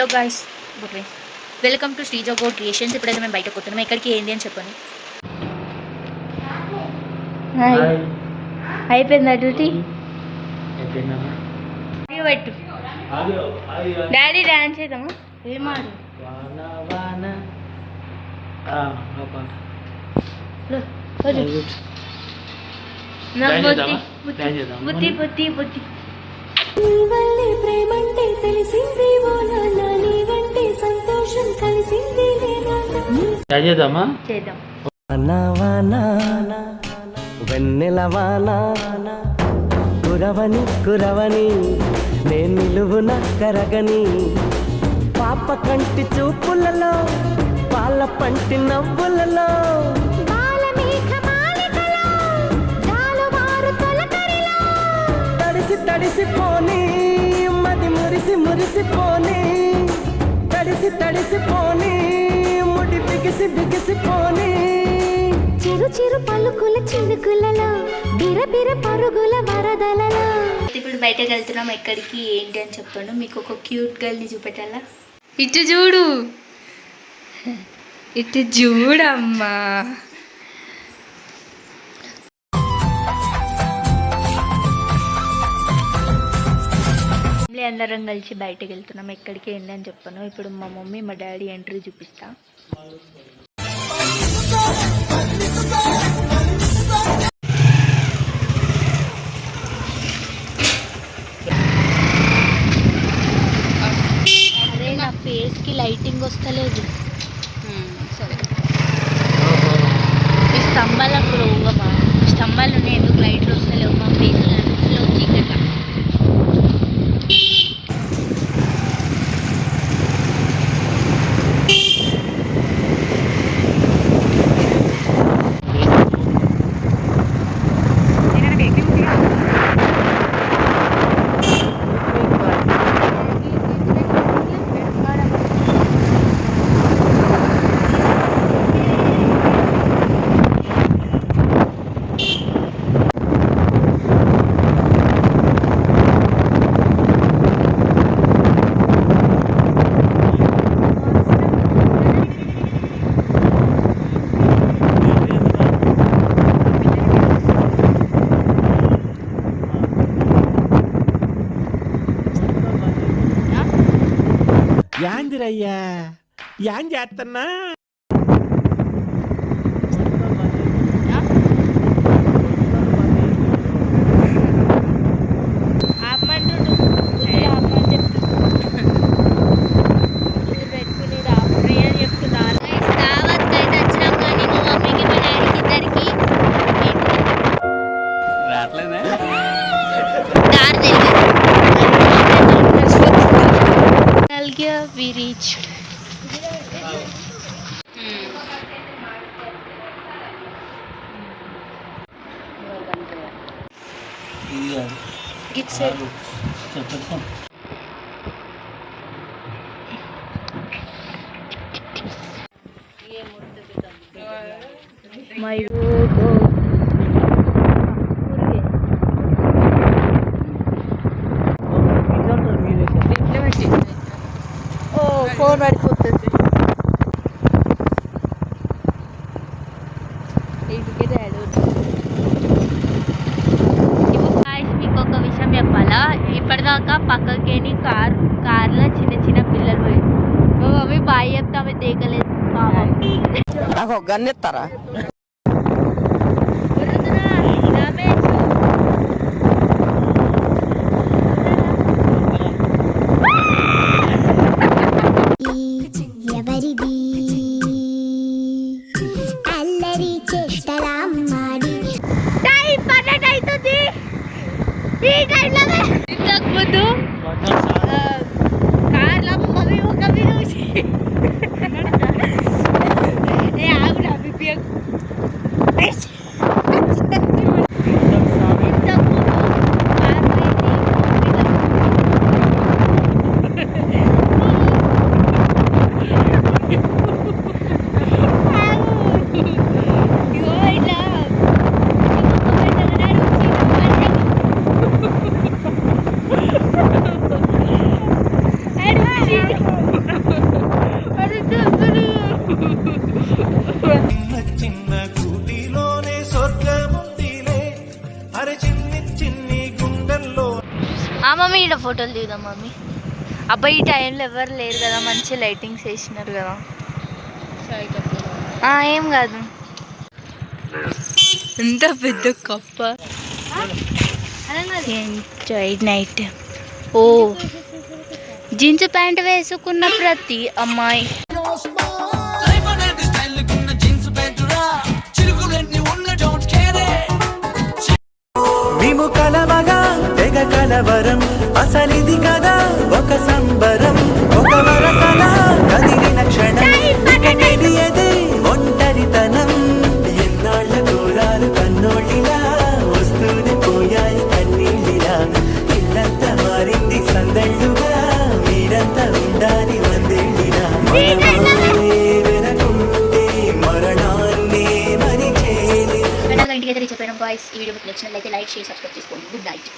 Hello guys, good day. Welcome to Sreeja go creations. ఇప్పుడైతే మేము బయటకు పోతున్నాం. ఎక్కడికి ఏంది అని చెప్పండి. అయిపోయిందా డ్యూటీ? పెట్టు డాడీ డాన్స్ చేద్దామా? ఏమాడు బుద్ధి బుద్ధి బుద్ధి ప్రేమంటే తెలిసింది సంతోషం కలిసింది చేద్దాం. వెన్నెలవానా కురవని కురవని నేను నిలువున కరగని పాప కంటి చూపులలో పాల పంటి నవ్వులలో తడిసి తడిసిపోని మది మురిసి మురిసిపోని తడిసి తడిసిపోని ముడి బిగిసి బిగిసిపోని చిరు చిరు పలుకుల చినుకులలో బిరబిర పరుగుల వరదలలో. ఇప్పుడు బయటకు వెళ్తున్నాం. ఎక్కడికి ఏంటి అని చెప్పండి. మీకు ఒక క్యూట్ గర్ల్ని చూపెట్టాలా? ఇటు చూడు, ఇటు చూడమ్మా. అందరం కలిసి బయటకు వెళ్తున్నాం. ఎక్కడికి ఏంటి అని చెప్పాను. ఇప్పుడు మా మమ్మీ మా డాడీ ఎంట్రీ చూపిస్తా. అరే నా ఫేస్కి లైటింగ్ వస్తలేదు. సరే ఈ స్తంభాలకు రోగమా? స్తంభాలు ఉన్నాయి, ఎందుకు లైట్లు వస్తలేవు? మా ఫేస్ లో చీకట. యాందిరయ్యా యాం చేస్తున్నా? We reached. It's it. My phone పడిపోతుంది. మీకు ఒక విషయం చెప్పాలా? ఇప్పటిదాకా పక్కకేని కార్లో చిన్న చిన్న పిల్లలు పోయి మా మమ్మీ బాయ్ చెప్తే అవి దేకలేదు. మా మమ్మీ నాకు గన్నెత్తారా? ఇంతకు ముందు కార్లో మమ్మీ ఒక చూసి ఆగురా Aduh, ఈడ ఫోటోలు దిగుదాం మమ్మీ. అబ్బాయి ఈ టైంలో ఎవరు లేరు కదా, మంచి లైటింగ్స్ వేసినారు కదా. ఏం కాదు. ఎంత పెద్ద కప్ప. Enjoy night. ఓ జీన్స్ ప్యాంట్ వేసుకున్న ప్రతి అమ్మాయి మేము కలవగా తెగ కలవరం, అసలిది కదా ఒక సంబరం, ఒక వరసన కదిలిన క్షణం, ఇక తెలియదే ఒంటరితనం. ఎన్నాళ్ళ దూరాలు కన్నోళ్ళిలా వస్తూనే పోయాయి కన్నీళ్ళిలా, ఇల్లంతా మారింది సందళ్ళుగా, మీరంతా ఉండాలి వందేళ్ళిలా. వెనకుంటే మరణాన్ని మరిచేది. ఇంటికి అయితే రీచ్ అయిపోయిన బాయ్స్. ఈ వీడియో మీకు నచ్చినట్లయితే లైక్ షేర్ సబ్స్క్రైబ్ చేసుకోండి. Good night.